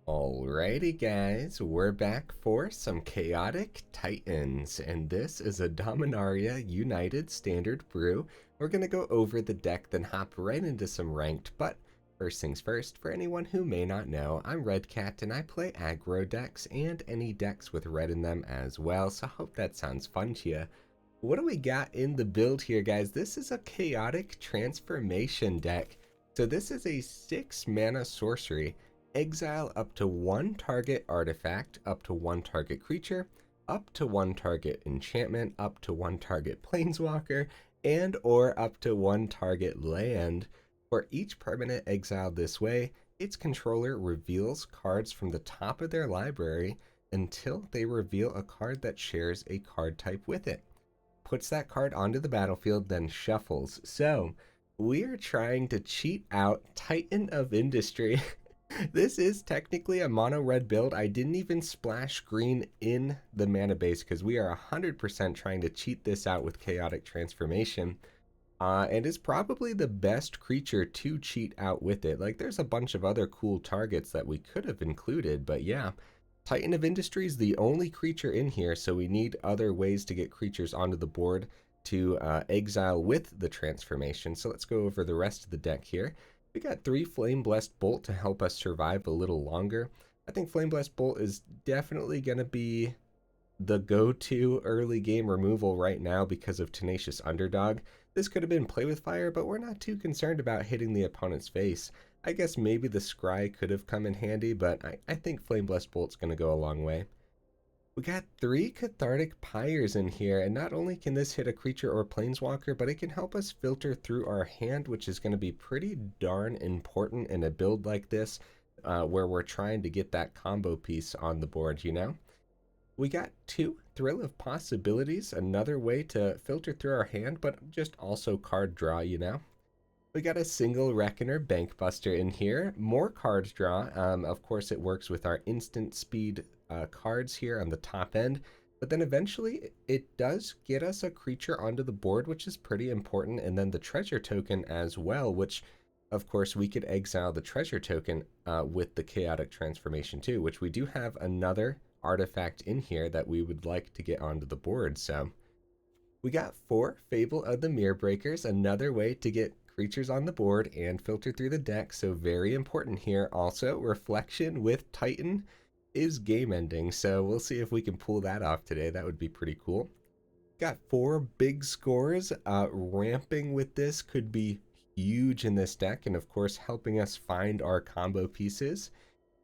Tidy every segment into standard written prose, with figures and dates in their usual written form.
Alrighty guys, we're back for some Chaotic Titans, and this is a Dominaria United Standard Brew. We're going to go over the deck, then hop right into some ranked, but first things first, for anyone who may not know, I'm Red Cat and I play aggro decks and any decks with red in them as well, so I hope that sounds fun to you. What do we got in the build here, guys? This is a Chaotic Transformation deck. So this is a 6 mana sorcery. Exile up to 1 target artifact, up to 1 target creature, up to 1 target enchantment, up to 1 target planeswalker, and or up to 1 target land. For each permanent exiled this way, its controller reveals cards from the top of their library until they reveal a card that shares a card type with it. Puts that card onto the battlefield, then shuffles. So, we are trying to cheat out Titan of Industry. This is technically a mono red build. I didn't even splash green in the mana base because we are 100% trying to cheat this out with Chaotic Transformation. And is probably the best creature to cheat out with it. Like, there's a bunch of other cool targets that we could have included, but yeah. Titan of Industry is the only creature in here, so we need other ways to get creatures onto the board to exile with the transformation. So let's go over the rest of the deck here. We got 3 Flame Blessed Bolt to help us survive a little longer. I think Flame Blessed Bolt is definitely going to be the go-to early game removal right now because of Tenacious Underdog. This could have been Play with Fire, but we're not too concerned about hitting the opponent's face. I guess maybe the Scry could have come in handy, but I think Flame Blessed Bolt's going to go a long way. We got 3 Cathartic Pyres in here, and not only can this hit a creature or planeswalker, but it can help us filter through our hand, which is going to be pretty darn important in a build like this, where we're trying to get that combo piece on the board, you know? We got 2 Thrill of Possibilities, another way to filter through our hand, but just also card draw, you know? We got a single Reckoner Bankbuster in here, more card draw. Of course, it works with our instant speed cards here on the top end, but then eventually it does get us a creature onto the board, which is pretty important, and then the treasure token as well, which of course we could exile the treasure token with the Chaotic Transformation too, which we do have another artifact in here that we would like to get onto the board. So we got 4 Fable of the Mirror Breakers, another way to get creatures on the board and filter through the deck, so very important here. Also, Reflection with Titan is game ending, so we'll see if we can pull that off today. That would be pretty cool. Got 4 big scores. Ramping with this could be huge in this deck, and of course helping us find our combo pieces.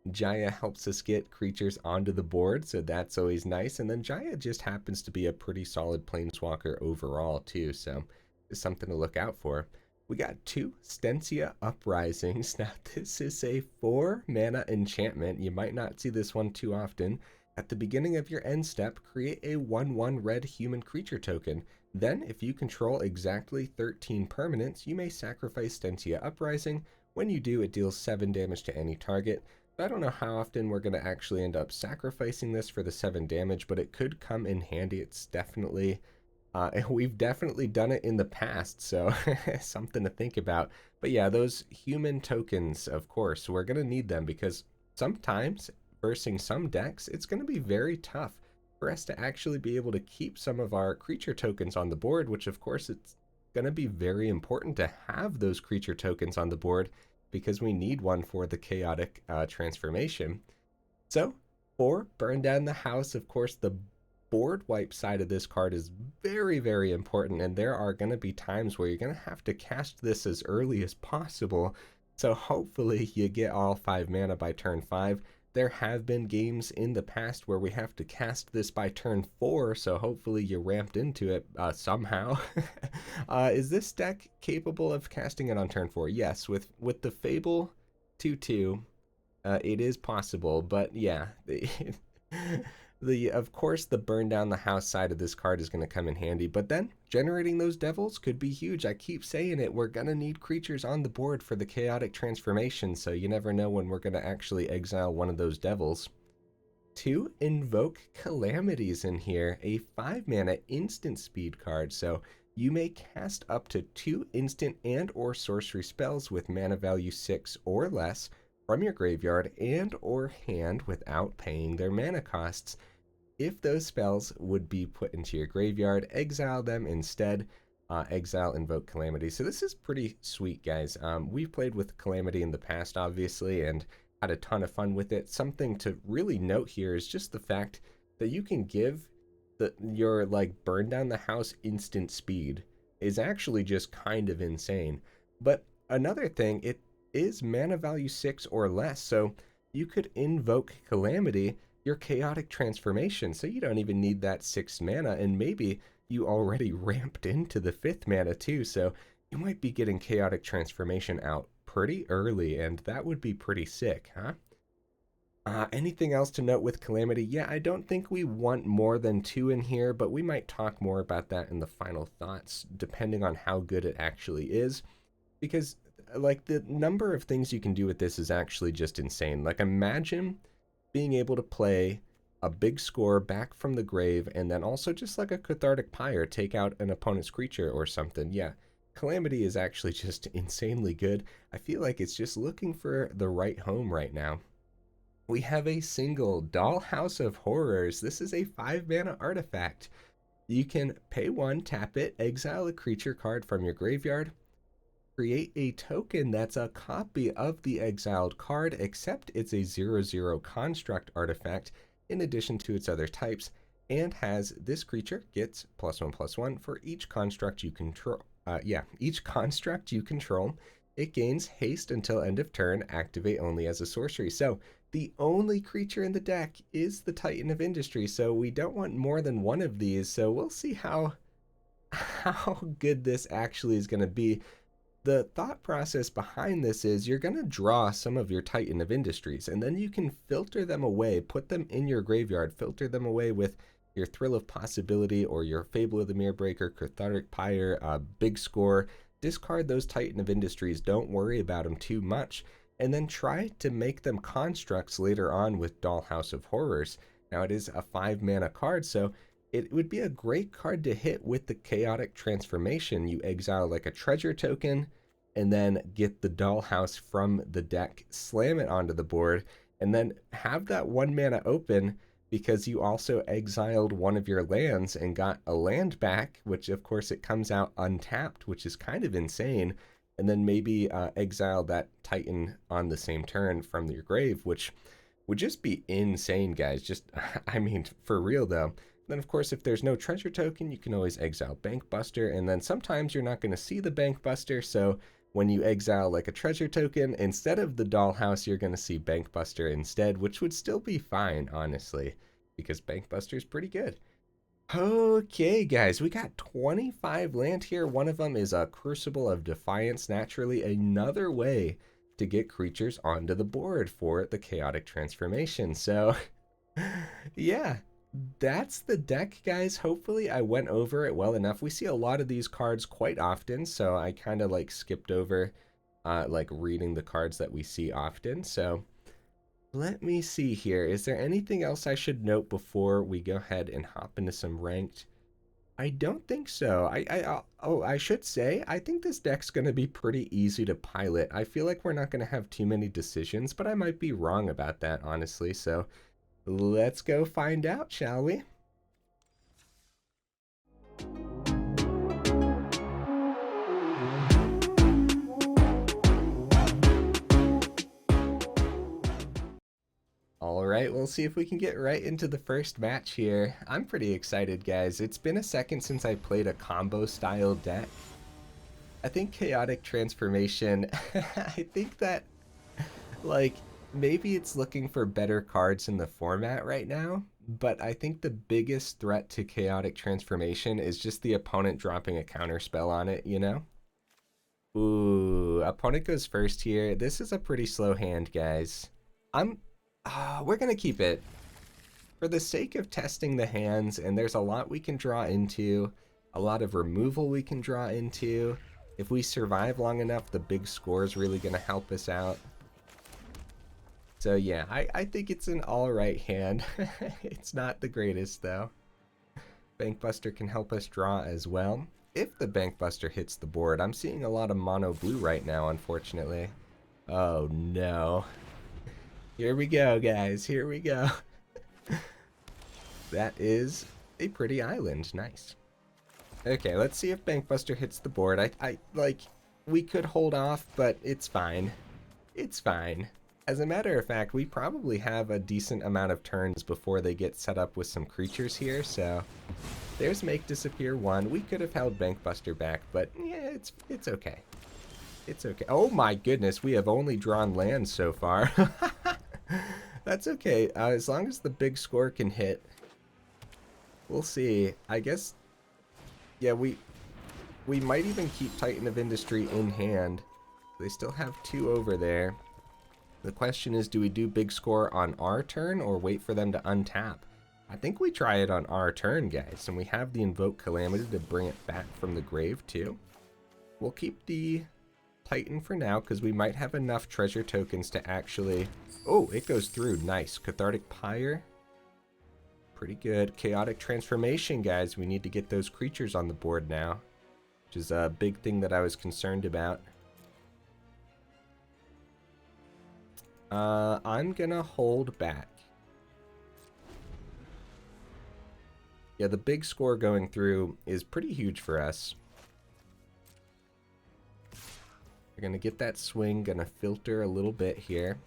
Jaya helps us get creatures onto the board, so that's always nice. And then Jaya just happens to be a pretty solid planeswalker overall too, so it's something to look out for. We got 2 Stensia Uprisings. Now this is a 4 mana enchantment. You might not see this one too often. At the beginning of your end step, create a 1/1 red human creature token. Then, if you control exactly 13 permanents, you may sacrifice Stensia Uprising. When you do, it deals 7 damage to any target. I don't know how often we're going to actually end up sacrificing this for the 7 damage, but it could come in handy. It's definitely, we've definitely done it in the past, so something to think about. But yeah, those human tokens, of course, we're going to need them because sometimes, versing some decks, it's going to be very tough for us to actually be able to keep some of our creature tokens on the board, which of course it's going to be very important to have those creature tokens on the board because we need one for the Chaotic Transformation. So, 4, Burn Down the House. Of course, the board wipe side of this card is very, very important, and there are going to be times where you're going to have to cast this as early as possible. So hopefully you get all 5 mana by turn 5. There have been games in the past where we have to cast this by turn 4, so hopefully you ramped into it somehow. Is this deck capable of casting it on turn 4? Yes, with the Fable 2/2, it is possible, but yeah, of course the burn down the house side of this card is going to come in handy, but then generating those devils could be huge. I keep saying it, we're going to need creatures on the board for the Chaotic Transformation, so you never know when we're going to actually exile one of those devils. 2 Invoke Calamities in here, a 5 mana instant speed card, so you may cast up to 2 instant and or sorcery spells with mana value 6 or less from your graveyard and or hand without paying their mana costs. If those spells would be put into your graveyard, exile them instead. Exile Invoke Calamity. So this is pretty sweet, guys. We've played with Calamity in the past, obviously, and had a ton of fun with it. Something to really note here is just the fact that you can give your like burn down the house instant speed is actually just kind of insane. But another thing, it is mana value 6 or less, so you could invoke Calamity, your chaotic transformation, so you don't even need that 6 mana, and maybe you already ramped into the 5th mana too, so you might be getting chaotic transformation out pretty early, and that would be pretty sick, huh? Anything else to note with Calamity? Yeah, I don't think we want more than 2 in here, but we might talk more about that in the final thoughts, depending on how good it actually is, because like the number of things you can do with this is actually just insane. Like imagine being able to play a big score back from the grave, and then also just like a Cathartic Pyre, take out an opponent's creature or something. Yeah, Calamity is actually just insanely good. I feel like it's just looking for the right home right now. We have a single Dollhouse of Horrors. This is a 5 mana artifact. You can pay 1, tap it, exile a creature card from your graveyard, create a token that's a copy of the exiled card, except it's a 0/0 construct artifact in addition to its other types, and has this creature gets +1/+1 for each construct you control. Each construct you control. It gains haste until end of turn, activate only as a sorcery. So the only creature in the deck is the Titan of Industry, so we don't want more than one of these, so we'll see how good this actually is going to be. The thought process behind this is you're going to draw some of your Titan of Industries, and then you can filter them away, put them in your graveyard, filter them away with your Thrill of Possibility or your Fable of the Mirrorbreaker, Cathartic Pyre, Big Score. Discard those Titan of Industries, don't worry about them too much, and then try to make them constructs later on with Dollhouse of Horrors. Now it is a 5 mana card, so it would be a great card to hit with the chaotic transformation. You exile like a treasure token and then get the Dollhouse from the deck, slam it onto the board, and then have that 1 mana open because you also exiled one of your lands and got a land back, which of course it comes out untapped, which is kind of insane. And then maybe exile that Titan on the same turn from your grave, which would just be insane, guys. Just, I mean, for real though. Then of course, if there's no treasure token, you can always exile Bankbuster, and then sometimes you're not going to see the Bankbuster, so when you exile like a treasure token, instead of the Dollhouse, you're going to see Bankbuster instead, which would still be fine, honestly, because Bankbuster is pretty good. Okay, guys, we got 25 land here. One of them is a Crucible of Defiance, naturally another way to get creatures onto the board for the chaotic transformation. So, yeah, that's the deck, guys. Hopefully I went over it well enough. We see a lot of these cards quite often, so I kind of like skipped over like reading the cards that we see often. So let me see here. Is there anything else I should note before we go ahead and hop into some ranked? I don't think so. I should say, I think this deck's going to be pretty easy to pilot. I feel like we're not going to have too many decisions, but I might be wrong about that, honestly. So let's go find out, shall we? All right, we'll see if we can get right into the first match here. I'm pretty excited, guys. It's been a second since I played a combo style deck. I think Chaotic Transformation, I think that, like, maybe it's looking for better cards in the format right now, but I think the biggest threat to Chaotic Transformation is just the opponent dropping a counter spell on it, you know? Ooh, opponent goes first here. This is a pretty slow hand, guys. We're gonna keep it. For the sake of testing the hands, and there's a lot we can draw into, a lot of removal we can draw into. If we survive long enough, the big score is really gonna help us out. So yeah, I think it's an alright hand. It's not the greatest though. Bankbuster can help us draw as well. If the Bankbuster hits the board, I'm seeing a lot of mono blue right now, unfortunately. Oh no. Here we go, guys. Here we go. That is a pretty island. Nice. Okay, let's see if Bankbuster hits the board. Like, we could hold off, but it's fine. It's fine. As a matter of fact, we probably have a decent amount of turns before they get set up with some creatures here, so there's Make Disappear 1. We could have held Bankbuster back, but yeah, it's okay. It's okay. Oh my goodness, we have only drawn lands so far. That's okay. As long as the big score can hit, we'll see. I guess, yeah, we might even keep Titan of Industry in hand. They still have 2 over there. The question is, do we do big score on our turn or wait for them to untap? I think we try it on our turn, guys, and we have the Invoke Calamity to bring it back from the grave, too. We'll keep the Titan for now, because we might have enough treasure tokens to actually... Oh, it goes through. Nice. Cathartic Pyre. Pretty good. Chaotic Transformation, guys. We need to get those creatures on the board now, which is a big thing that I was concerned about. I'm gonna hold back. Yeah, the big score going through is pretty huge for us. We're gonna get that swing, gonna filter a little bit here.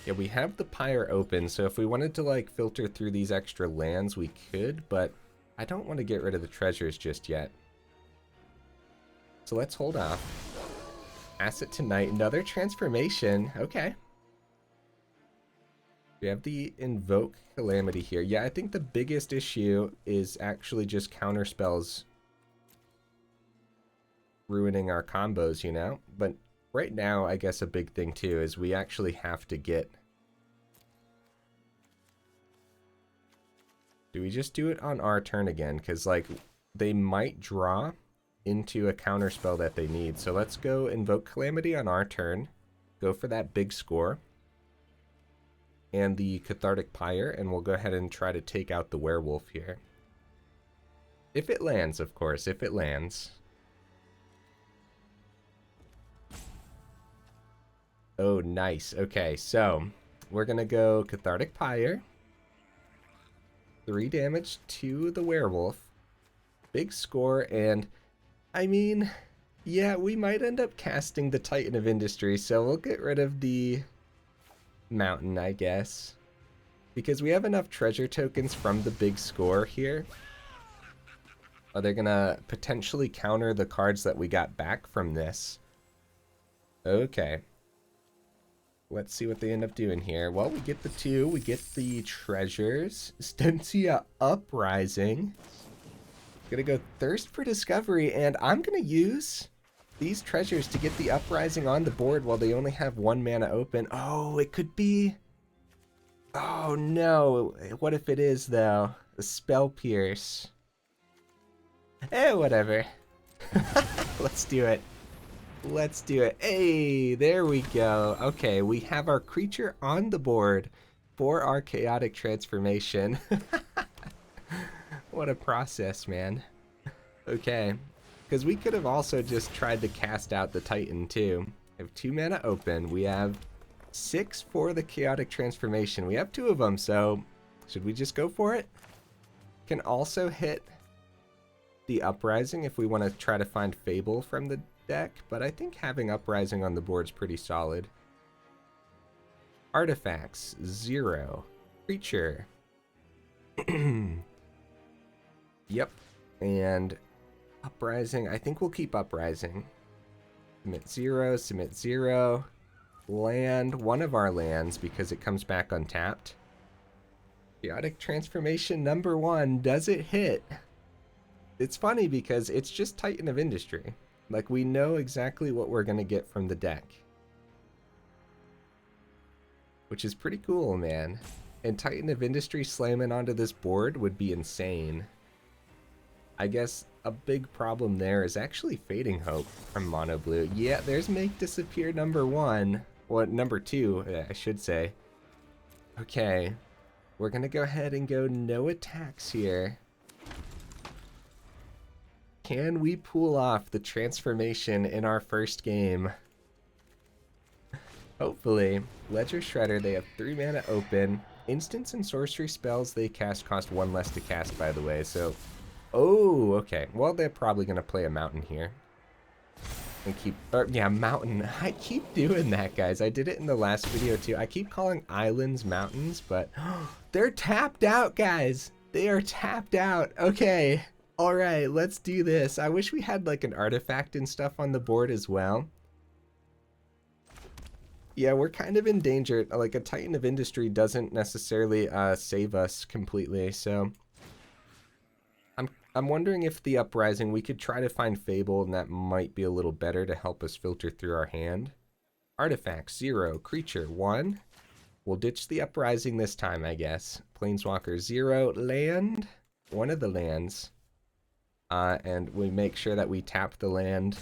Yeah, we have the Pyre open, so if we wanted to like filter through these extra lands, we could, but I don't want to get rid of the treasures just yet. So let's hold off. Asset tonight, another transformation. Okay. We have the Invoke Calamity here. Yeah, I think the biggest issue is actually just counter spells ruining our combos, you know? But right now, I guess a big thing too is we actually have to get... Do we just do it on our turn again? Because, like, they might draw into a counter spell that they need. So let's go Invoke Calamity on our turn. Go for that big score. And the Cathartic Pyre, and we'll go ahead and try to take out the werewolf here. If it lands, of course, if it lands. Oh, nice. Okay, so we're gonna go Cathartic Pyre. 3 damage to the werewolf. Big score, and I mean, yeah, we might end up casting the Titan of Industry, so we'll get rid of the mountain, I guess. Because we have enough treasure tokens from the big score here. Are they gonna potentially counter the cards that we got back from this? Okay. Let's see what they end up doing here. Well, we get the 2, we get the treasures. Stensia Uprising. Gonna go Thirst for Discovery, and I'm gonna use these treasures to get the Uprising on the board while they only have 1 mana open. Oh, it could be... Oh no, what if it is though? The Spell Pierce. Eh, whatever. Let's do it. Let's do it. Hey, there we go. Okay, we have our creature on the board for our Chaotic Transformation. What a process, man. Okay, because we could have also just tried to cast out the Titan too. We have 2 mana open. We have 6 for the Chaotic Transformation. We have 2 of them, so should we just go for it? Can also hit the Uprising if we want to try to find Fable from the deck, but I think having Uprising on the board is pretty solid. Artifacts, 0. Creature. Yep. And Uprising, I think we'll keep Uprising. Submit 0, submit 0. Land one of our lands because it comes back untapped. Chaotic Transformation number 1. Does it hit? It's funny because it's just Titan of Industry. Like, we know exactly what we're going to get from the deck. Which is pretty cool, man. And Titan of Industry slamming onto this board would be insane. I guess a big problem there is actually Fading Hope from Mono Blue. Yeah, there's Make Disappear number 1. Well, number 2, I should say. Okay. We're going to go ahead and go no attacks here. Can we pull off the transformation in our first game? Hopefully. Ledger Shredder, they have 3 mana open. Instants and sorcery spells they cast cost 1 less to cast, by the way, so... Oh, okay. Well, they're probably going to play a mountain here. And keep... yeah, mountain. I keep doing that, guys. I did it in the last video, too. I keep calling islands mountains, but... they're tapped out, guys! They are tapped out. Okay. Alright, let's do this. I wish we had, like, an artifact and stuff on the board as well. Yeah, we're kind of in danger. Like, a Titan of Industry doesn't necessarily save us completely, so... I'm wondering if the Uprising, we could try to find Fable, and that might be a little better to help us filter through our hand. Artifact, 0. Creature, 1. We'll ditch the Uprising this time, I guess. Planeswalker, 0. Land, 1 of the lands. And we make sure that we tap the land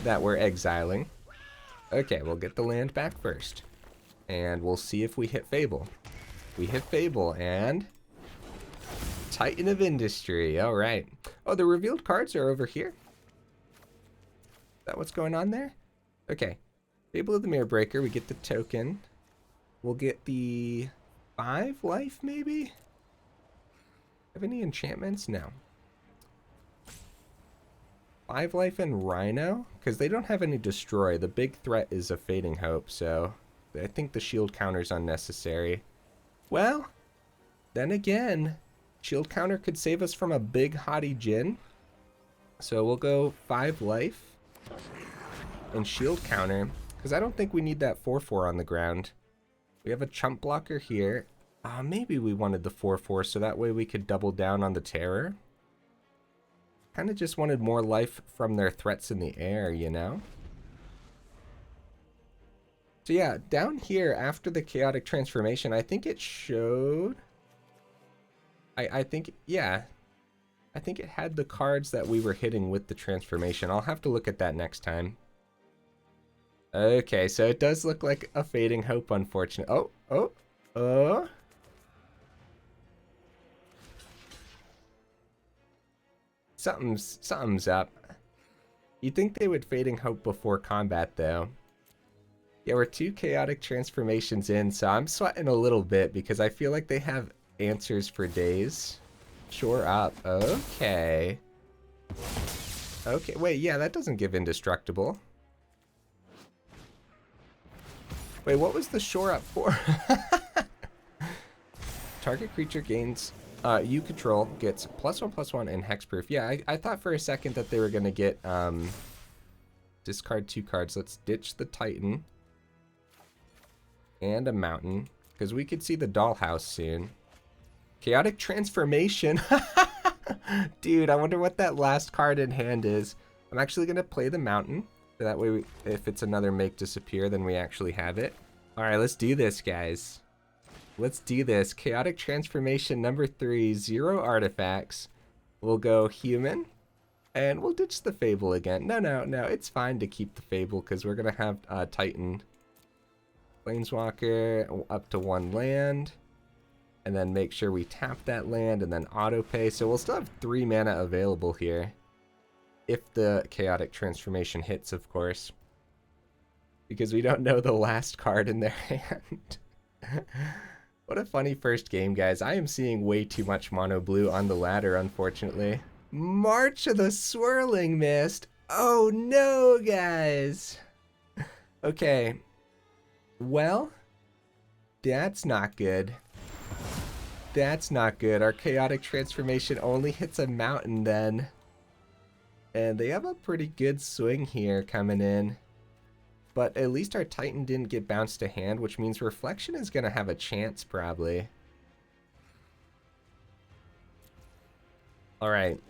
that we're exiling. Okay, we'll get the land back first. And we'll see if we hit Fable. We hit Fable, and... Titan of Industry, alright. Oh, the revealed cards are over here? Is that what's going on there? Okay. Fable of the Mirror Breaker, we get the token. We'll get the 5 life, maybe? Have any enchantments? No. 5 life and Rhino? Because they don't have any destroy. The big threat is a Fading Hope, so I think the shield counter's unnecessary. Well, then again, shield counter could save us from a big haughty Djinn. So we'll go 5 life and shield counter, because I don't think we need that 4/4 on the ground. We have a chump blocker here. Maybe we wanted the 4/4 so that way we could double down on the terror. Kind of just wanted more life from their threats in the air, you know? So yeah, down here after the chaotic transformation, I think it showed... I think, yeah. I think it had the cards that we were hitting with the transformation. I'll have to look at that next time. Okay, so it does look like a Fading Hope, unfortunately. Oh. Something's up. You'd think they would Fading Hope before combat, though. Yeah, we're 2 chaotic transformations in, so I'm sweating a little bit because I feel like they have answers for days. Shore up. Okay. Okay, wait, yeah, that doesn't give indestructible. Wait, what was the shore up for? Target creature gains... you control gets +1/+1 and hexproof. Yeah, I thought for a second that they were going to get discard 2 cards. Let's ditch the Titan and a mountain because we could see the Dollhouse soon. Chaotic transformation. Dude, I wonder what that last card in hand is. I'm actually going to play the mountain. So that way, if it's another make disappear, then we actually have it. All right, let's do this, guys. Let's do this. Chaotic transformation number 3, 0 artifacts. We'll go human, and we'll ditch the Fable again. No, it's fine to keep the Fable because we're gonna have Titan, Planeswalker up to 1 land, and then make sure we tap that land and then auto pay. So we'll still have 3 mana available here, if the chaotic transformation hits, of course, because we don't know the last card in their hand. What a funny first game, guys. I am seeing way too much mono blue on the ladder, unfortunately. March of the Swirling Mist. Oh no, guys. Okay. Well, that's not good. That's not good. Our chaotic transformation only hits a mountain then. And they have a pretty good swing here coming in. But at least our Titan didn't get bounced to hand, which means Reflection is going to have a chance, probably. Alright.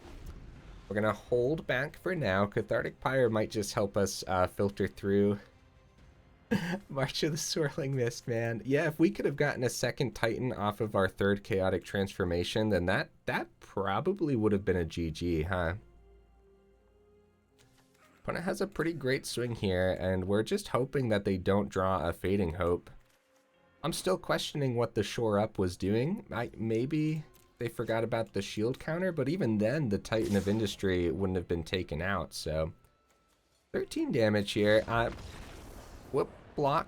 We're going to hold back for now. Cathartic Pyre might just help us filter through. March of the Swirling Mist, man. Yeah, if we could have gotten a second Titan off of our 3rd chaotic transformation, then that probably would have been a GG, huh? Opponent has a pretty great swing here, and we're just hoping that they don't draw a Fading Hope. I'm still questioning what the shore up was doing. Maybe they forgot about the shield counter, but even then, the Titan of Industry wouldn't have been taken out, so... 13 damage here. Whoop, block.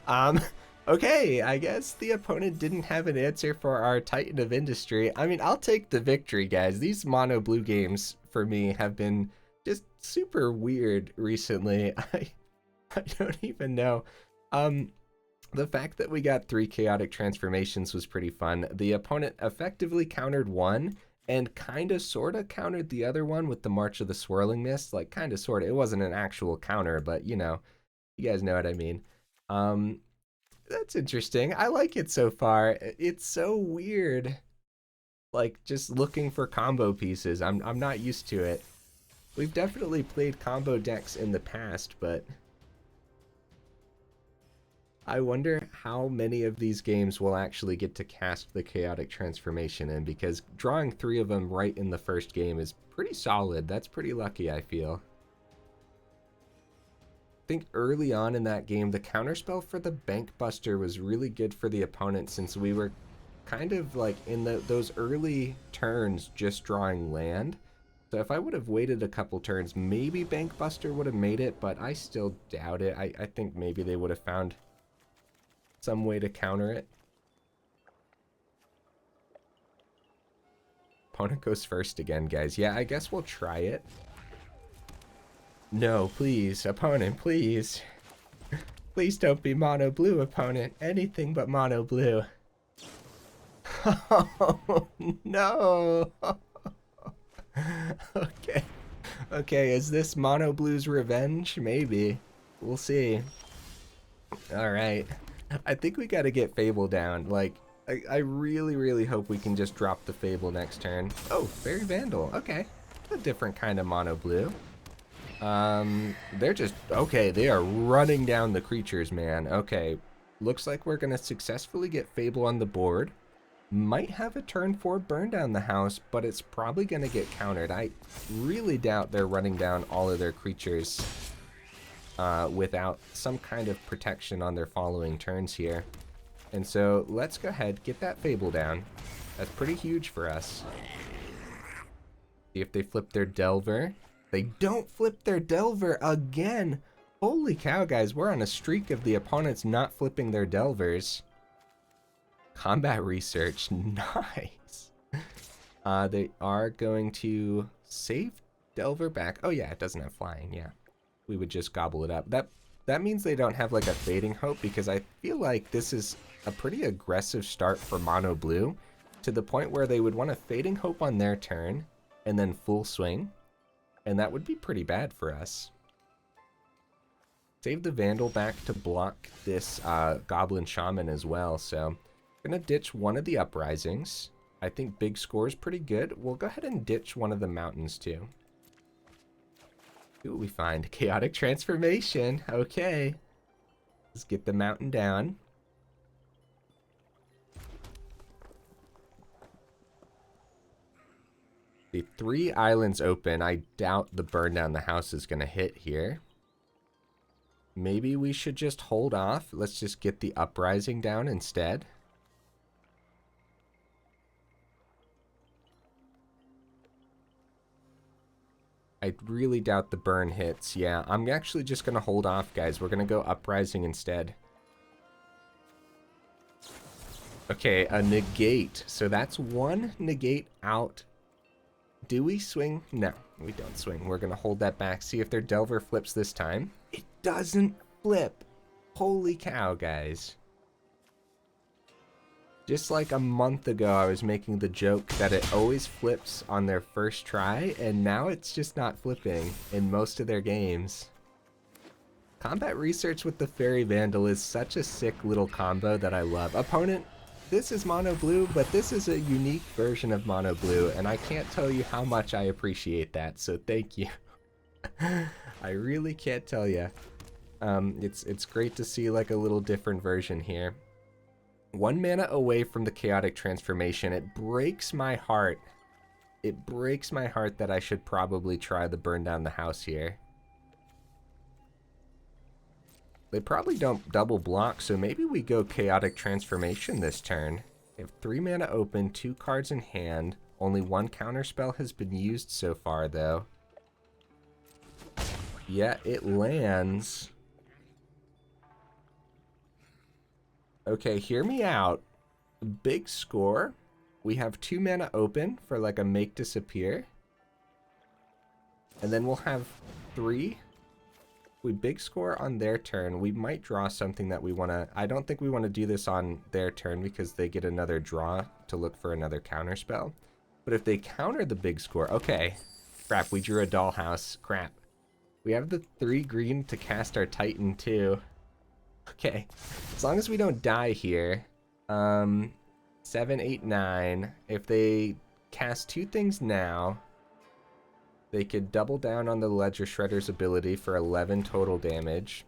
um, okay, I guess the opponent didn't have an answer for our Titan of Industry. I mean, I'll take the victory, guys. These mono blue games for me have been just super weird recently. I don't even know. The fact that we got 3 chaotic transformations was pretty fun. The opponent effectively countered one and kind of sort of countered the other one with the March of the Swirling Mist. Like, kind of sort of. It wasn't an actual counter, but you know, you guys know what I mean. That's interesting. I like it so far. It's so weird. Like, just looking for combo pieces. I'm not used to it. We've definitely played combo decks in the past, but I wonder how many of these games will actually get to cast the chaotic transformation in, because drawing 3 of them right in the first game is pretty solid. That's pretty lucky, I feel. I think early on in that game, the counterspell for the Bankbuster was really good for the opponent, since we were kind of like in those early turns just drawing land. So if I would have waited a couple turns, maybe Bankbuster would have made it, but I still doubt it. I think maybe they would have found some way to counter it. Opponent goes first again, guys. Yeah, I guess we'll try it. No, please, opponent, please. Please don't be mono blue, opponent. Anything but mono blue. Oh, no. Okay. Okay, is this mono blue's revenge? Maybe. We'll see. Alright. I think we gotta get Fable down. Like, I really, really hope we can just drop the Fable next turn. Oh, Fairy Vandal. Okay. A different kind of mono blue. They're just... Okay, they are running down the creatures, man. Okay. Looks like we're gonna successfully get Fable on the board. Might have a turn 4 burn down the house, but it's probably gonna get countered. I really doubt they're running down all of their creatures without some kind of protection on their following turns here. And so let's go ahead, get that Fable down. That's pretty huge for us. See if they flip their Delver. They don't flip their Delver again. Holy cow, guys, we're on a streak of the opponents not flipping their Delvers. Combat Research, nice. They are going to save Delver back. Oh yeah, it doesn't have flying, yeah. We would just gobble it up. That means they don't have like a Fading Hope, because I feel like this is a pretty aggressive start for mono blue, to the point where they would want a Fading Hope on their turn and then full swing, and that would be pretty bad for us. Save the Vandal back to block this Goblin Shaman as well, so gonna ditch one of the Uprisings. I think big score is pretty good. We'll go ahead and ditch one of the Mountains too. See what we find. Chaotic Transformation. Okay. Let's get the mountain down. The 3 islands open. I doubt the burn down the house is going to hit here. Maybe we should just hold off. Let's just get the Uprising down instead. I really doubt the burn hits. Yeah, I'm actually just going to hold off, guys. We're going to go Uprising instead. Okay, a negate. So that's 1 negate out. Do we swing? No, we don't swing. We're going to hold that back. See if their Delver flips this time. It doesn't flip. Holy cow, guys. Just like a month ago, I was making the joke that it always flips on their first try, and now it's just not flipping in most of their games. Combat Research with the Fairy Vandal is such a sick little combo that I love. Opponent, this is mono blue, but this is a unique version of mono blue, and I can't tell you how much I appreciate that, so thank you. I really can't tell you. It's great to see like a little different version here. 1 mana away from the Chaotic Transformation. It breaks my heart. It breaks my heart that I should probably try the burn down the house here. They probably don't double block, so maybe we go Chaotic Transformation this turn. They have 3 mana open, 2 cards in hand. Only 1 counterspell has been used so far, though. Yeah, it lands. Okay, hear me out. Big score. We have 2 mana open for like a make disappear. And then we'll have 3. We big score on their turn. We might draw something that we want to... I don't think we want to do this on their turn because they get another draw to look for another counter spell. But if they counter the big score... Okay. Crap, we drew a Dollhouse. Crap. We have the 3 green to cast our Titan too. Okay. As long as we don't die here. 7, 8, 9. If they cast 2 things now, they could double down on the Ledger Shredder's ability for 11 total damage.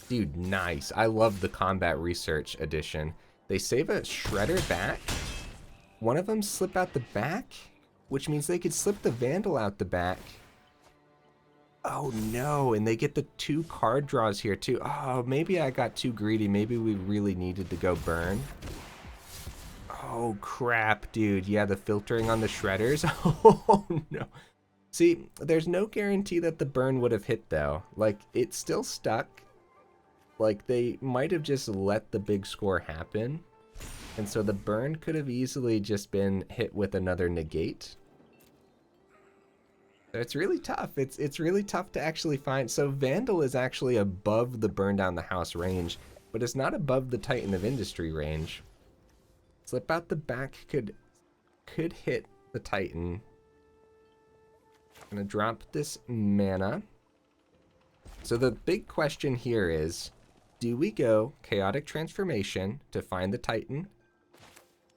Dude, nice. I love the Combat Research edition. They save a Shredder back. One of them slip out the back, which means they could slip the Vandal out the back. Oh no, and they get the 2 card draws here too. Oh, maybe I got too greedy. Maybe we really needed to go burn. Oh crap, dude. Yeah, the filtering on the Shredders. Oh no. See, there's no guarantee that the burn would have hit though. Like, it's still stuck. Like, they might have just let the big score happen. And so the burn could have easily just been hit with another negate. So it's really tough. It's really tough to actually find. So Vandal is actually above the burn down the house range, but it's not above the Titan of Industry range. Slip out the back could hit the Titan. I'm gonna drop this mana. So the big question here is, do we go Chaotic Transformation to find the Titan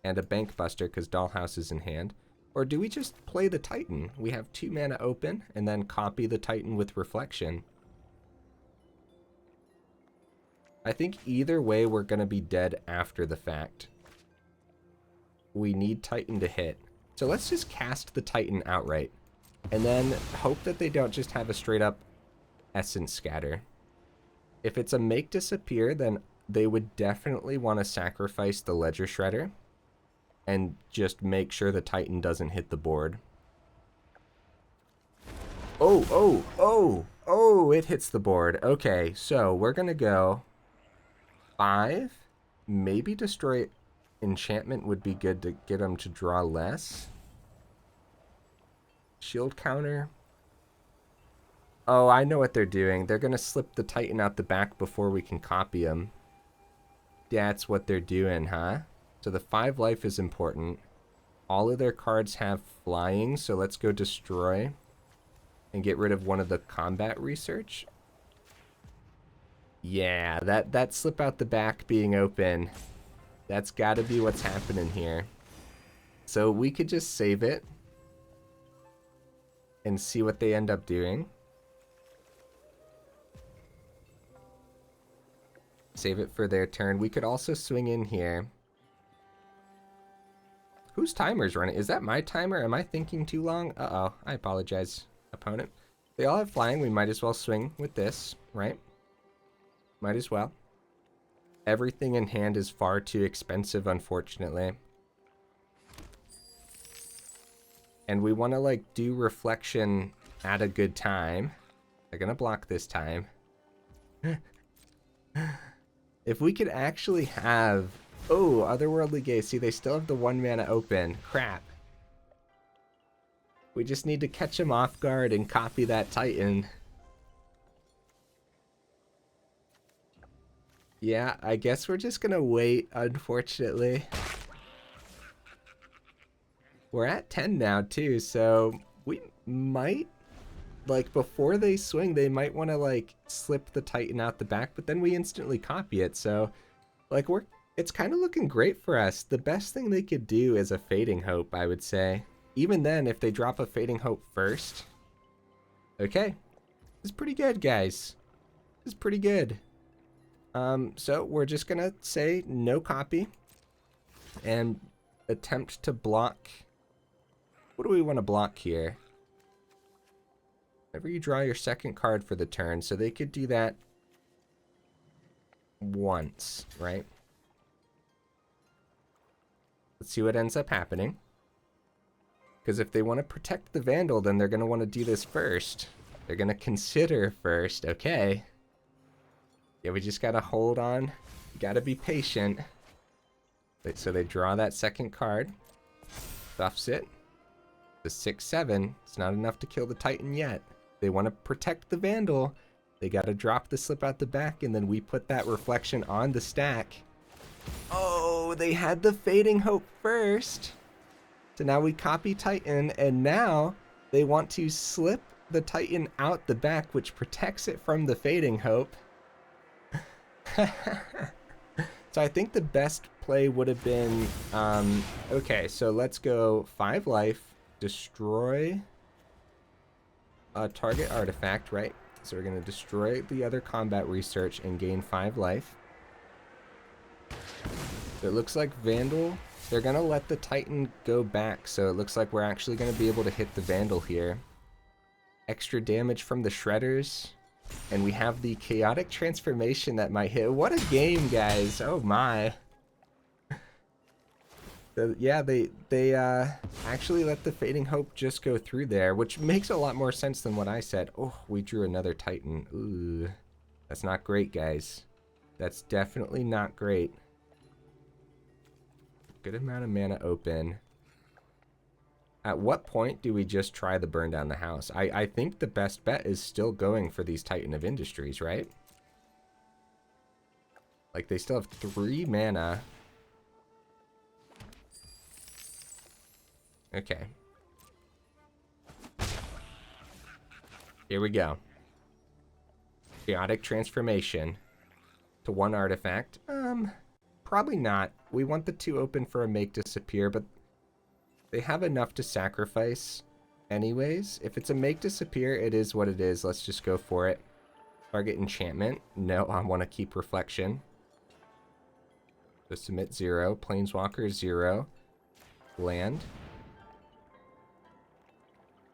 and a Bankbuster because Dollhouse is in hand? Or do we just play the Titan? We have 2 mana open and then copy the Titan with Reflection. I think either way we're going to be dead after the fact. We need Titan to hit. So let's just cast the Titan outright. And then hope that they don't just have a straight up Essence Scatter. If it's a make disappear, then they would definitely want to sacrifice the Ledger Shredder and just make sure the Titan doesn't hit the board. Oh, it hits the board. Okay, so we're gonna go 5. Maybe destroy enchantment would be good to get them to draw less. Shield counter. Oh, I know what they're doing. They're gonna slip the Titan out the back before we can copy him. That's what they're doing, huh? So the 5 life is important. All of their cards have flying, so let's go destroy and get rid of one of the combat research. Yeah, that slip out the back being open, that's gotta be what's happening here. So we could just save it and see what they end up doing. Save it for their turn. We could also swing in here. Whose timer's running? Is that my timer? Am I thinking too long? Uh-oh. I apologize, opponent. They all have flying. We might as well swing with this, right? Might as well. Everything in hand is far too expensive, unfortunately. And we want to, like, do reflection at a good time. They're going to block this time. If we could actually have... Oh, Otherworldly Gaze. See, they still have the 1 mana open. Crap. We just need to catch them off guard and copy that Titan. Yeah, I guess we're just gonna wait, unfortunately. We're at 10 now, too, so we might... Like, before they swing, they might want to, like, slip the Titan out the back, but then we instantly copy it, so... Like, it's kind of looking great for us. The best thing they could do is a Fading Hope, I would say. Even then, if they drop a Fading Hope first. Okay. This is pretty good, guys. This is pretty good. So we're just gonna say no copy. And attempt to block... What do we want to block here? Whenever you draw your second card for the turn, so they could do that once, right? Let's see what ends up happening. Because if they want to protect the Vandal, then they're going to want to do this first. They're going to consider first. Okay. Yeah, we just got to hold on. Gotta be patient. So they draw that second card. Buffs it. The 6/7. It's not enough to kill the Titan yet. They want to protect the Vandal. They gotta drop the slip out the back, and then we put that reflection on the stack. Oh, they had the Fading Hope first. So now we copy Titan, and now they want to slip the Titan out the back, which protects it from the Fading Hope. So I think the best play would have been, okay, so let's go 5 life, destroy a target artifact, right? So we're going to destroy the other combat research and gain 5 life. It looks like Vandal, they're going to let the Titan go back, so it looks like we're actually going to be able to hit the Vandal here. Extra damage from the Shredders. And we have the Chaotic Transformation that might hit. What a game, guys. Oh my. Yeah, they actually let the Fading Hope just go through there, which makes a lot more sense than what I said. Oh, we drew another Titan. Ooh. That's not great, guys. That's definitely not great. Good amount of mana open. At what point do we just try the burn down the house? I think the best bet is still going for these Titan of Industries, right? Like, they still have 3 mana. Okay. Here we go. Chaotic Transformation to 1 artifact. Probably not. We want the 2 open for a Make Disappear, but they have enough to sacrifice anyways. If it's a Make Disappear, it is what it is. Let's just go for it. Target enchantment. No, I want to keep reflection. So submit 0. Planeswalker 0. Land.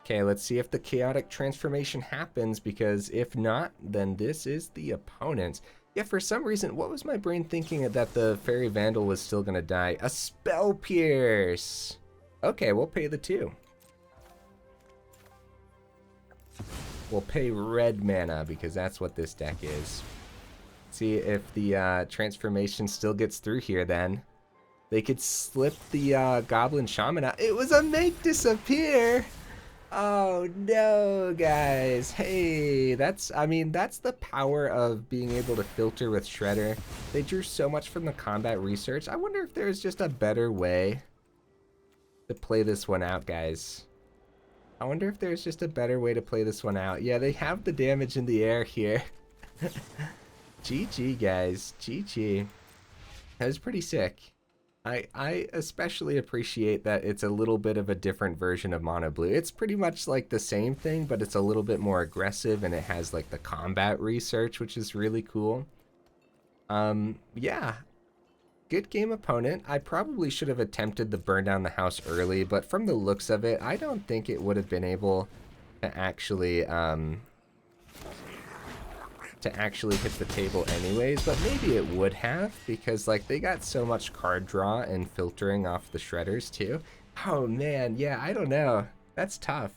Okay, let's see if the Chaotic Transformation happens, because if not, then this is the opponent's. Yeah, for some reason, what was my brain thinking that the Fairy Vandal was still going to die? A Spell Pierce! Okay, we'll pay the 2. We'll pay red mana, because that's what this deck is. See if the transformation still gets through here then. They could slip the Goblin Shaman out. It was a Make Disappear! Oh no, guys. Hey, I mean, that's the power of being able to filter with Shredder. They drew so much from the combat research. I wonder if there's just a better way to play this one out, guys. I wonder if there's just a better way to play this one out. Yeah, they have the damage in the air here. GG, guys. GG. That was pretty sick. I especially appreciate that it's a little bit of a different version of Mono Blue. It's pretty much like the same thing, but it's a little bit more aggressive, and it has like the combat research, which is really cool. Yeah. Good game, opponent. I probably should have attempted the burn down the house early, but from the looks of it, I don't think it would have been able to actually hit the table anyways, but maybe it would have, because like they got so much card draw and filtering off the Shredders too. Oh man, yeah, I don't know. That's tough.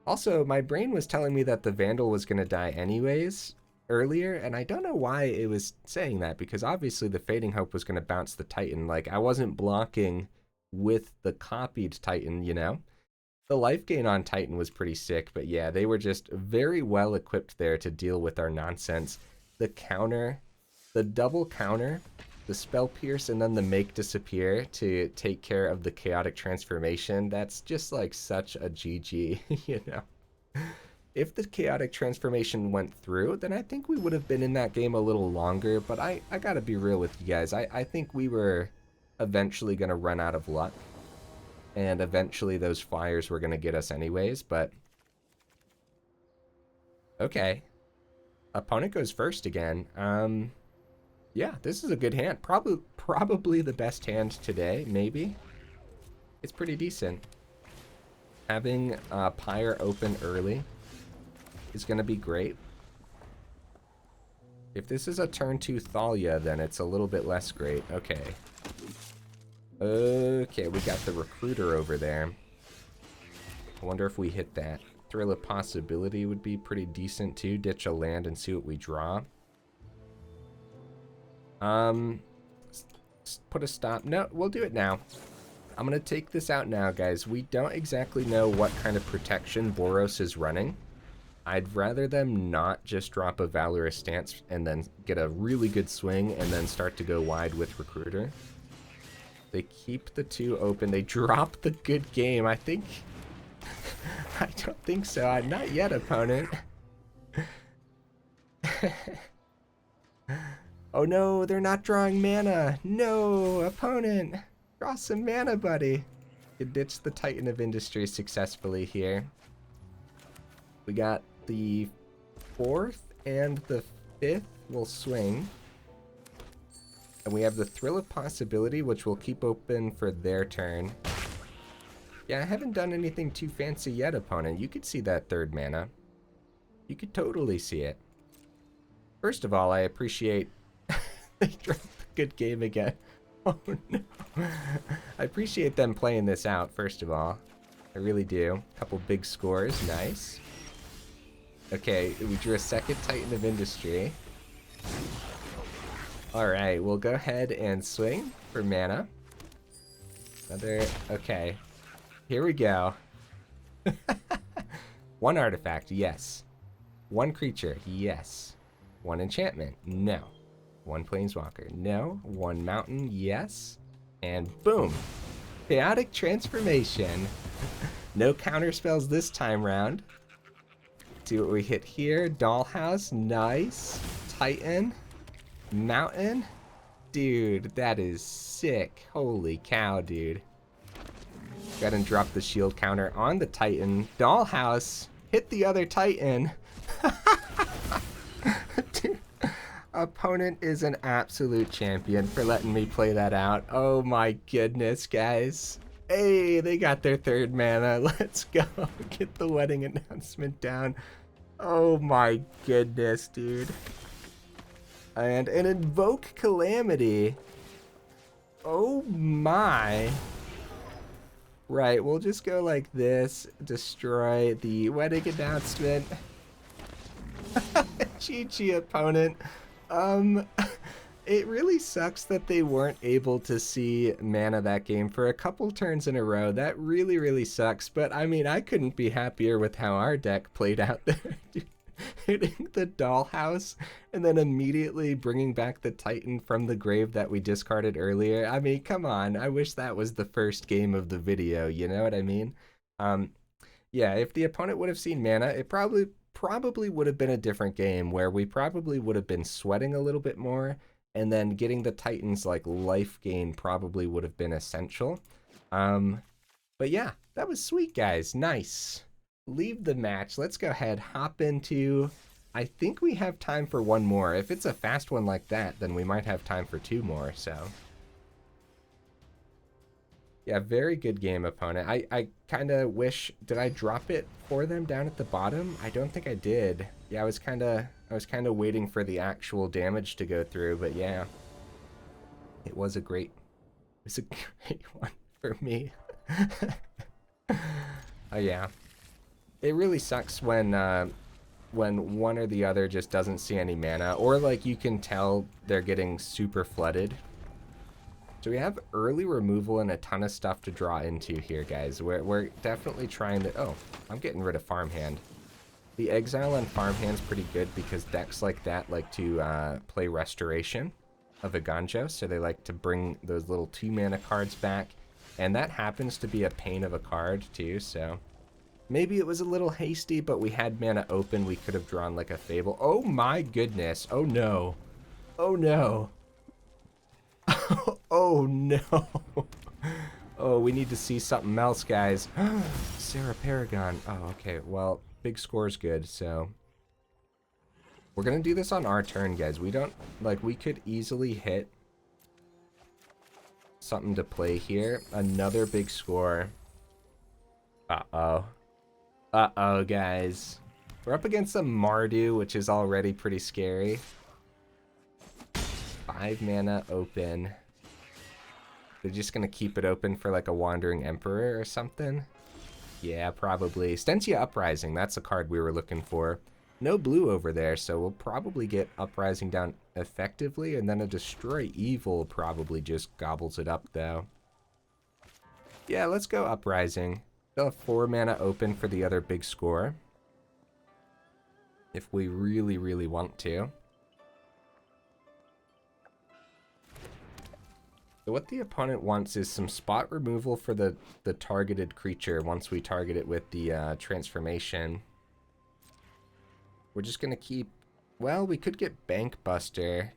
Also, my brain was telling me that the Vandal was gonna die anyways earlier, and I don't know why it was saying that, because obviously the Fading Hope was gonna bounce the Titan. Like, I wasn't blocking with the copied Titan, you know? The life gain on Titan was pretty sick, but yeah, they were just very well equipped there to deal with our nonsense. The counter, the double counter, the Spell Pierce, and then the Make Disappear to take care of the Chaotic Transformation. That's just like such a GG, you know? If the Chaotic Transformation went through, then I think we would have been in that game a little longer, but I gotta be real with you guys. I think we were eventually gonna run out of luck. And eventually those flyers were going to get us anyways, but... Okay. Opponent goes first again. Yeah, this is a good hand. Probably the best hand today, maybe. It's pretty decent. Having Pyre open early is going to be great. If this is a turn 2 Thalia, then it's a little bit less great. Okay. Okay, we got the Recruiter over there. I wonder if we hit that. Thrill of Possibility would be pretty decent too. Ditch a land and see what we draw. Put a stop. No, we'll do it now. I'm gonna take this out now, guys. We don't exactly know what kind of protection Boros is running. I'd rather them not just drop a Valorous Stance and then get a really good swing and then start to go wide with Recruiter. They keep the 2 open. They drop the good game. I think... I don't think so. Not yet, opponent. Oh no, they're not drawing mana. No, opponent. Draw some mana, buddy. You ditched the Titan of Industry successfully here. We got the 4th and the 5th will swing. And we have the Thrill of Possibility, which we'll keep open for their turn. Yeah, I haven't done anything too fancy yet, opponent. You could see that 3rd mana. You could totally see it. First of all, I appreciate... they dropped the good game again. Oh no. I appreciate them playing this out, first of all. I really do. Couple big scores, nice. Okay, we drew a 2nd Titan of Industry. Alright, we'll go ahead and swing for mana. Okay. Here we go. 1 artifact, yes. 1 creature, yes. 1 enchantment, no. 1 planeswalker, no. 1 mountain, yes. And boom. Chaotic Transformation. No counter spells this time round. See what we hit here. Dollhouse, nice. Titan. Mountain. Dude, that is sick. Holy cow, dude. Go ahead and drop the shield counter on the Titan. Dollhouse. Hit the other Titan. Dude. Opponent is an absolute champion for letting me play that out. Oh my goodness, guys. Hey, they got their 3rd mana. Let's go. Get the wedding announcement down. Oh my goodness, dude. And an Invoke Calamity. Oh my. Right, we'll just go like this. Destroy the wedding announcement. GG, opponent. It really sucks that they weren't able to see mana that game for a couple turns in a row. That really, really sucks. But I mean, I couldn't be happier with how our deck played out there. Hitting the Dollhouse and then immediately bringing back the Titan from the grave that we discarded earlier. I mean, come on. I wish that was the first game of the video. You know what I mean? Yeah, if the opponent would have seen mana, it probably would have been a different game where we probably would have been sweating a little bit more, and then getting the Titans like life gain probably would have been essential. But yeah, that was sweet, guys. Nice. Leave the match. Let's go ahead, hop into... I think we have time for 1 more. If it's a fast one like that, then we might have time for 2 more, so... Yeah, very good game, opponent. I kind of wish... Did I drop it for them down at the bottom? I don't think I did. Yeah, I was kind of waiting for the actual damage to go through, but yeah. It was a great one for me. Oh, yeah. It really sucks when one or the other just doesn't see any mana, or like you can tell they're getting super flooded. So we have early removal and a ton of stuff to draw into here, guys. We're definitely trying to... Oh, I'm getting rid of Farmhand. The Exile on Farmhand's pretty good because decks like that like to play Restoration of a Ganjo, so they like to bring those little 2 mana cards back, and that happens to be a pain of a card too, so... Maybe it was a little hasty, but we had mana open. We could have drawn like a Fable. Oh my goodness. Oh no. Oh no. Oh no. Oh, we need to see something else, guys. Sarah Paragon. Oh, okay. Well, big score's good, so... We're gonna do this on our turn, guys. We don't... Like, we could easily hit something to play here. Another big score. Uh-oh. Uh-oh, guys. We're up against a Mardu, which is already pretty scary. 5 mana open. They're just gonna keep it open for like a Wandering Emperor or something? Yeah, probably. Stensia Uprising, that's the card we were looking for. No blue over there, so we'll probably get Uprising down effectively, and then a Destroy Evil probably just gobbles it up, though. Yeah, let's go Uprising. They'll have 4 mana open for the other big score, if we really, really want to. So what the opponent wants is some spot removal for the targeted creature once we target it with the transformation. We're just going to keep... Well, we could get Bankbuster.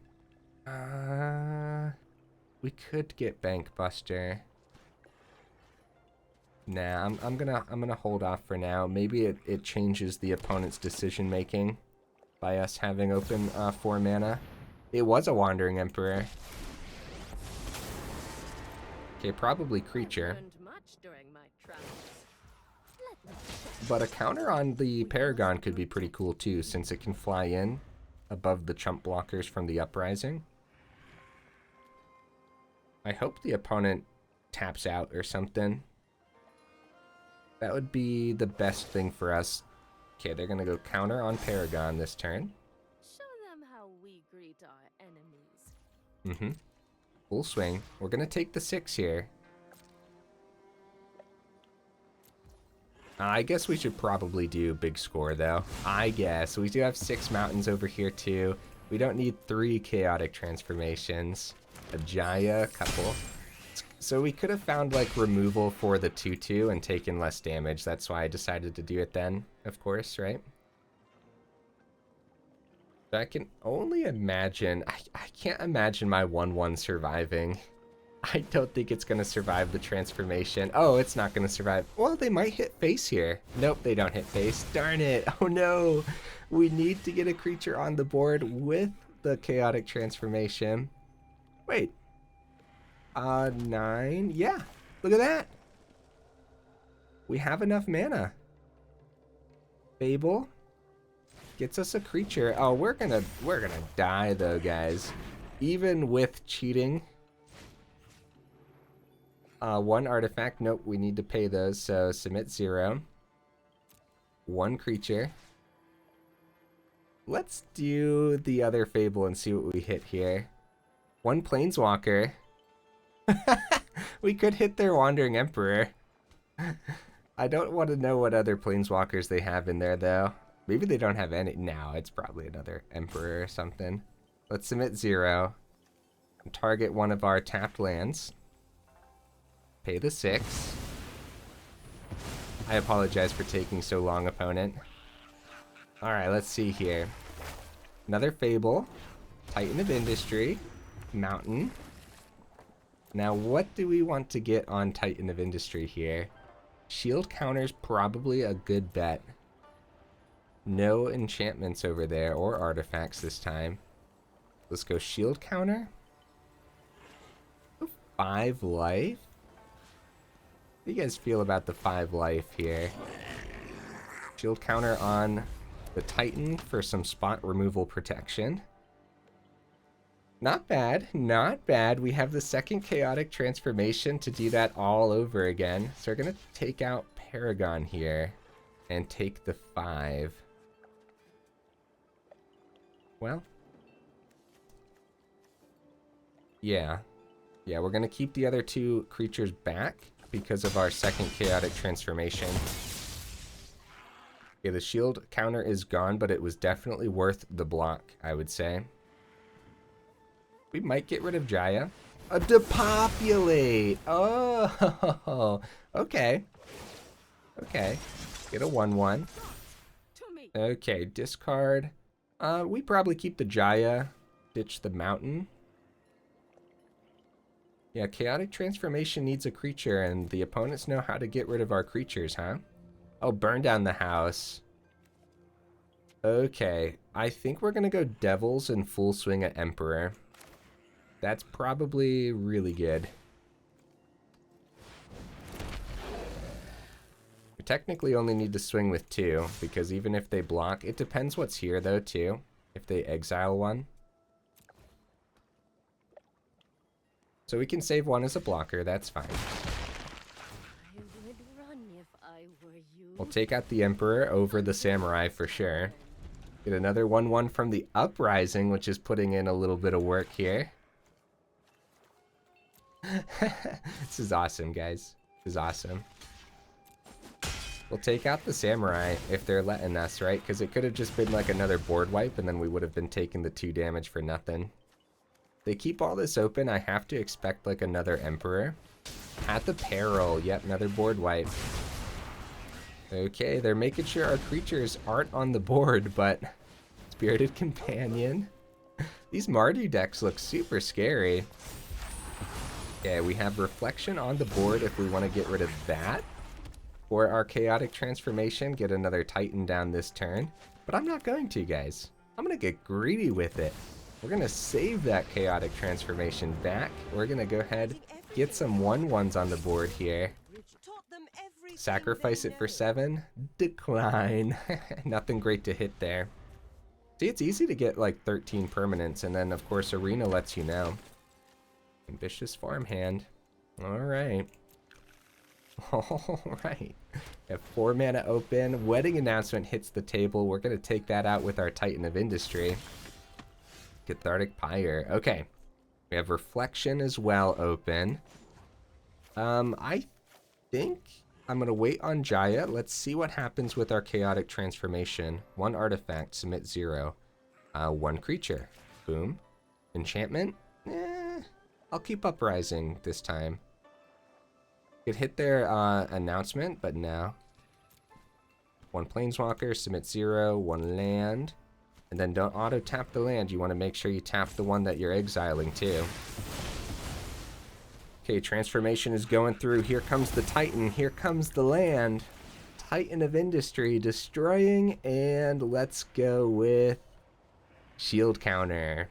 We could get Bankbuster. Nah, I'm gonna hold off for now. Maybe it changes the opponent's decision making by us having open 4 mana. It was a Wandering Emperor. Okay, probably creature. But a counter on the Paragon could be pretty cool too, since it can fly in above the chump blockers from the Uprising. I hope the opponent taps out or something. That would be the best thing for us. Okay, they're gonna go counter on Paragon this turn. Show them how we greet our enemies. Full swing. We're gonna take the 6 here. I guess we should probably do big score though. I guess. We do have 6 mountains over here too. We don't need 3 chaotic transformations. A Jaya, a couple. So we could have found like removal for the 2/2 and taken less damage. That's why I decided to do it then, of course, right? I can only imagine. I can't imagine my 1/1 surviving. I don't think it's going to survive the transformation. Oh, it's not going to survive. Well, they might hit face here. Nope, they don't hit face. Darn it. Oh no. We need to get a creature on the board with the chaotic transformation. Wait. 9. Yeah. Look at that. We have enough mana. Fable gets us a creature. Oh, we're gonna die though, guys. Even with cheating. 1 artifact. Nope, we need to pay those, so submit 0. 1 creature. Let's do the other Fable and see what we hit here. 1 Planeswalker. We could hit their Wandering Emperor. I don't want to know what other Planeswalkers they have in there, though. Maybe they don't have any. No, it's probably another Emperor or something. Let's submit 0. And target one of our tapped lands. Pay the 6. I apologize for taking so long, opponent. Alright, let's see here. Another Fable. Titan of Industry. Mountain. Now, what do we want to get on Titan of Industry here? Shield counter's probably a good bet. No enchantments over there, or artifacts this time. Let's go shield counter. 5 life? What do you guys feel about the 5 life here? Shield counter on the Titan for some spot removal protection. Not bad, not bad. We have the 2nd chaotic transformation to do that all over again. So we're gonna take out Paragon here and take the 5. Well, yeah, we're gonna keep the other 2 creatures back because of our 2nd chaotic transformation. Okay, the shield counter is gone, but it was definitely worth the block, I would say. We might get rid of Jaya. A depopulate! Oh, okay. Okay, get a 1/1. Okay, discard. We probably keep the Jaya, ditch the mountain. Yeah, chaotic transformation needs a creature, and the opponents know how to get rid of our creatures, huh? Oh, burn down the house. Okay, I think we're gonna go Devils and full swing at Emperor. That's probably really good. We technically only need to swing with 2, because even if they block, it depends what's here though too, if they exile 1. So we can save 1 as a blocker, that's fine. I would run if I were you. We'll take out the Emperor over the Samurai for sure. Get another 1/1 from the Uprising, which is putting in a little bit of work here. This is awesome, guys. This is awesome. We'll take out the Samurai if they're letting us, right? Because it could have just been like another board wipe, and then we would have been taking the 2 damage for nothing. They keep all this open. I have to expect like another Emperor. At the Peril. Yep, another board wipe. Okay, they're making sure our creatures aren't on the board, but Spirited Companion. These Mardu decks look super scary. Okay, we have Reflection on the board if we want to get rid of that. For our Chaotic Transformation, get another Titan down this turn. But I'm not going to, guys. I'm going to get greedy with it. We're going to save that Chaotic Transformation back. We're going to go ahead, get some 1/1s on the board here. Sacrifice it for 7. Decline. Nothing great to hit there. See, it's easy to get like 13 permanents, and then of course Arena lets you know. Ambitious Farmhand. Alright. Alright. We have 4 mana open. Wedding Announcement hits the table. We're going to take that out with our Titan of Industry. Cathartic Pyre. Okay. We have Reflection as well open. I think I'm going to wait on Jaya. Let's see what happens with our Chaotic Transformation. 1 artifact, submit 0. 1 creature. Boom. Enchantment? I'll keep Uprising this time. Could hit their announcement, but no. 1 Planeswalker, submit 0. 1 land. And then don't auto-tap the land. You want to make sure you tap the one that you're exiling too. Okay, Transformation is going through. Here comes the Titan. Here comes the land. Titan of Industry destroying. And let's go with Shield Counter.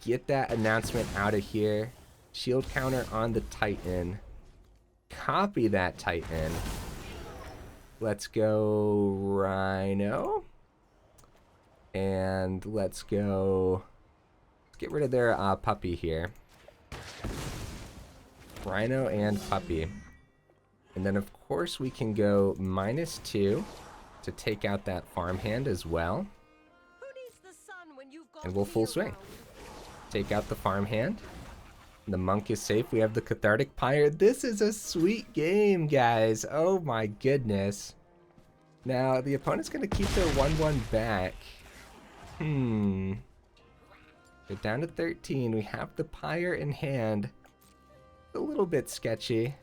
Get that announcement out of here. Shield Counter on the Titan. Copy that Titan. Let's go Rhino. And let's go... Let's get rid of their puppy here. Rhino and puppy. And then of course we can go -2 to take out that farmhand as well. And we'll full swing. Take out the farmhand. The monk is safe. We have the Cathartic Pyre. This is a sweet game, guys. Oh my goodness. Now the opponent's going to keep their 1/1 back. They're down to 13. We have the Pyre in hand. A little bit sketchy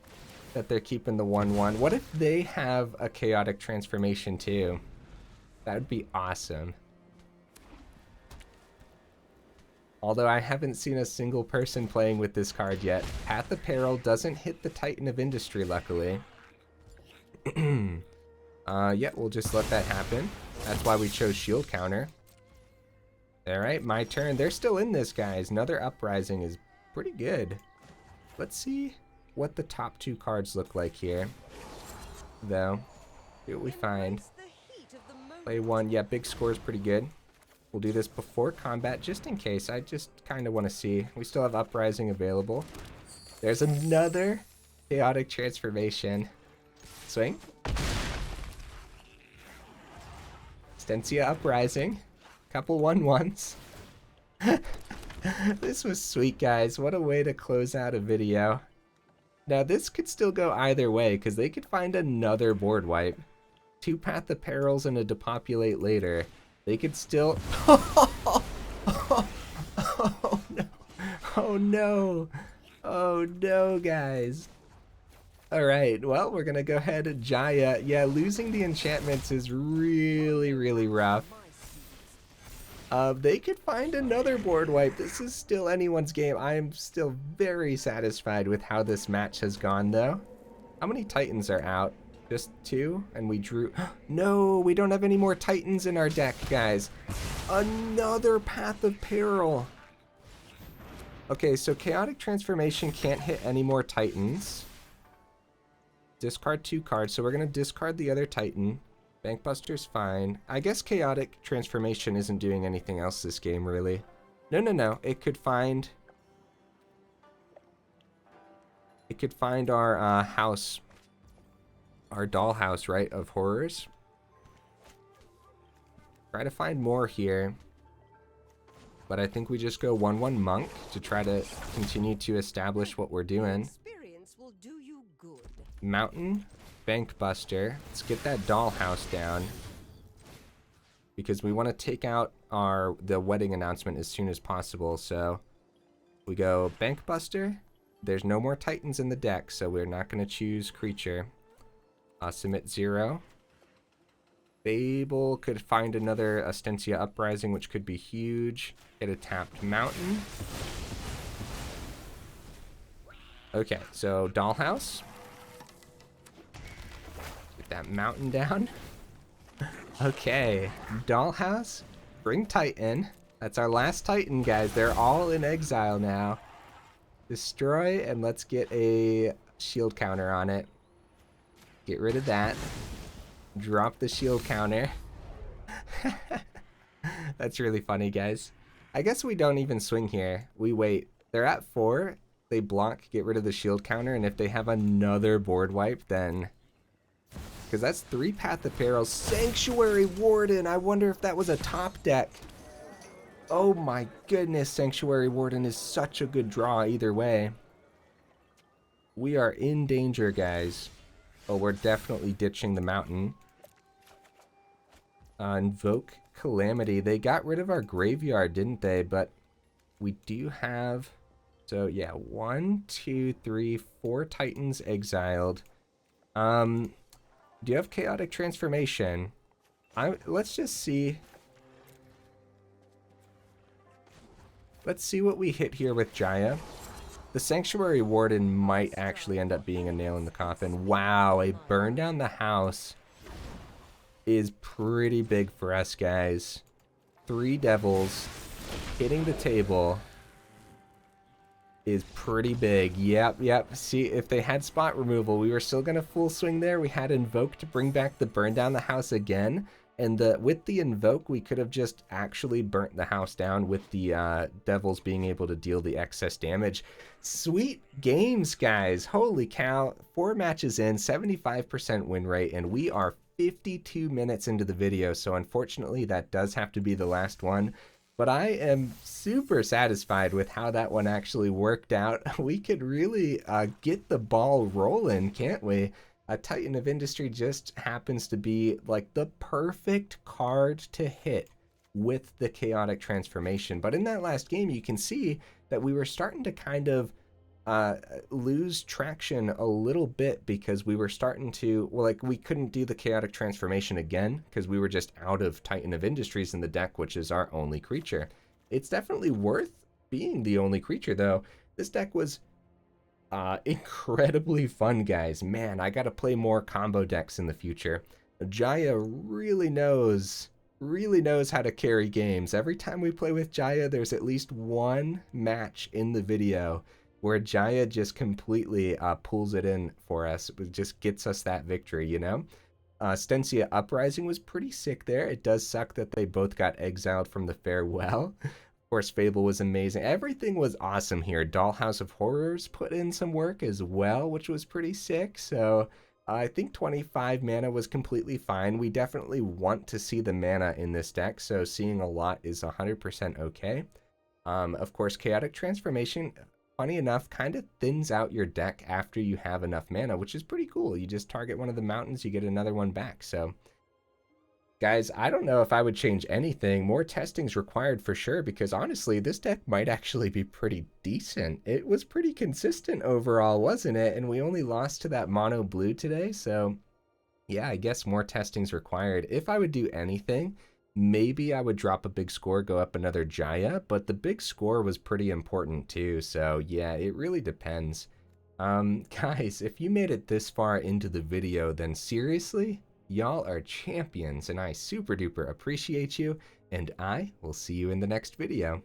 that they're keeping the 1/1. What if they have a Chaotic Transformation too? That would be awesome. Although I haven't seen a single person playing with this card yet. Path of Peril doesn't hit the Titan of Industry, luckily. Yeah, we'll just let that happen. That's why we chose Shield Counter. Alright, my turn. They're still in this, guys. Another Uprising is pretty good. Let's see what the top 2 cards look like here. Though, see what we find. Play 1. Yeah, big score is pretty good. We'll do this before combat, just in case. I just kind of want to see. We still have Uprising available. There's another Chaotic Transformation. Swing. Stensia Uprising. Couple 1/1s. This was sweet, guys. What a way to close out a video. Now, this could still go either way, because they could find another board wipe. 2 Path of Perils and a Depopulate later. They could still... Oh no. Oh no. Oh no, guys. Alright, well, we're gonna go ahead and Jaya. Yeah, losing the enchantments is really, really rough. They could find another board wipe. This is still anyone's game. I am still very satisfied with how this match has gone, though. How many Titans are out? Just 2? And we drew... No, we don't have any more Titans in our deck, guys. Another Path of Peril. Okay, so Chaotic Transformation can't hit any more Titans. Discard 2 cards, so we're going to discard the other Titan. Bankbuster's fine. I guess Chaotic Transformation isn't doing anything else this game, really. No. It could find... It could find our house. Our Dollhouse, right, of Horrors. Try to find more here. But I think we just go 1/1 Monk to try to continue to establish what we're doing. Experience will do you good. Mountain, Bankbuster. Let's get that Dollhouse down. Because we want to take out the wedding announcement as soon as possible. So we go Bankbuster. There's no more Titans in the deck, so we're not going to choose creature. Submit 0. Fable could find another Stensia Uprising, which could be huge. Get a tapped Mountain. Okay, so Dollhouse. Get that Mountain down. Okay, Dollhouse. Bring Titan. That's our last Titan, guys. They're all in exile now. Destroy, and let's get a shield counter on it. Get rid of that. Drop the shield counter. That's really funny, guys. I guess we don't even swing here. We wait. They're at 4. They block, get rid of the shield counter, and if they have another board wipe, then... Because that's 3 Path of Perils. Sanctuary Warden! I wonder if that was a top deck. Oh my goodness, Sanctuary Warden is such a good draw either way. We are in danger, guys. Oh, we're definitely ditching the Mountain. Invoke Calamity. They got rid of our graveyard, didn't they? But we do have... So, yeah, 1, 2, 3, 4 Titans exiled. Do you have Chaotic Transformation? Let's just see. Let's see what we hit here with Jaya. The Sanctuary Warden might actually end up being a nail in the coffin. Wow, a burn down the house is pretty big for us, guys. 3 devils hitting the table is pretty big. Yep. See, if they had spot removal, we were still going to full swing there. We had Invoke to bring back the burn down the house again. And with the Invoke, we could have just actually burnt the house down with the devils being able to deal the excess damage. Sweet games, guys. Holy cow. 4 matches in, 75% win rate, and we are 52 minutes into the video. So unfortunately, that does have to be the last one. But I am super satisfied with how that one actually worked out. We could really get the ball rolling, can't we? A Titan of Industry just happens to be like the perfect card to hit with the Chaotic Transformation. But in that last game, you can see that we were starting to kind of lose traction a little bit because we were starting to, well, like we couldn't do the Chaotic Transformation again because we were just out of Titan of Industries in the deck, which is our only creature. It's definitely worth being the only creature, though. This deck was incredibly fun, guys. Man, I gotta play more combo decks in the future. Jaya really knows how to carry games. Every time we play with Jaya, there's at least one match in the video where Jaya just completely pulls it in for us. It just gets us that victory, you know? Stensia Uprising was pretty sick there. It does suck that they both got exiled from the farewell. Of course, Fable was amazing. Everything was awesome here. Dollhouse of Horrors put in some work as well, which was pretty sick. So I think 25 mana was completely fine. We definitely want to see the mana in this deck, so seeing a lot is 100% okay. Of course, Chaotic Transformation, funny enough, kind of thins out your deck after you have enough mana, which is pretty cool. You just target one of the mountains, you get another one back. So guys, I don't know if I would change anything. More testing's required for sure, because honestly, this deck might actually be pretty decent. It was pretty consistent overall, wasn't it? And we only lost to that mono blue today, so yeah, I guess more testing's required. If I would do anything, maybe I would drop a big score, go up another Jaya, but the big score was pretty important too, so yeah, it really depends. Guys, if you made it this far into the video, then seriously, y'all are champions, and I super duper appreciate you, and I will see you in the next video.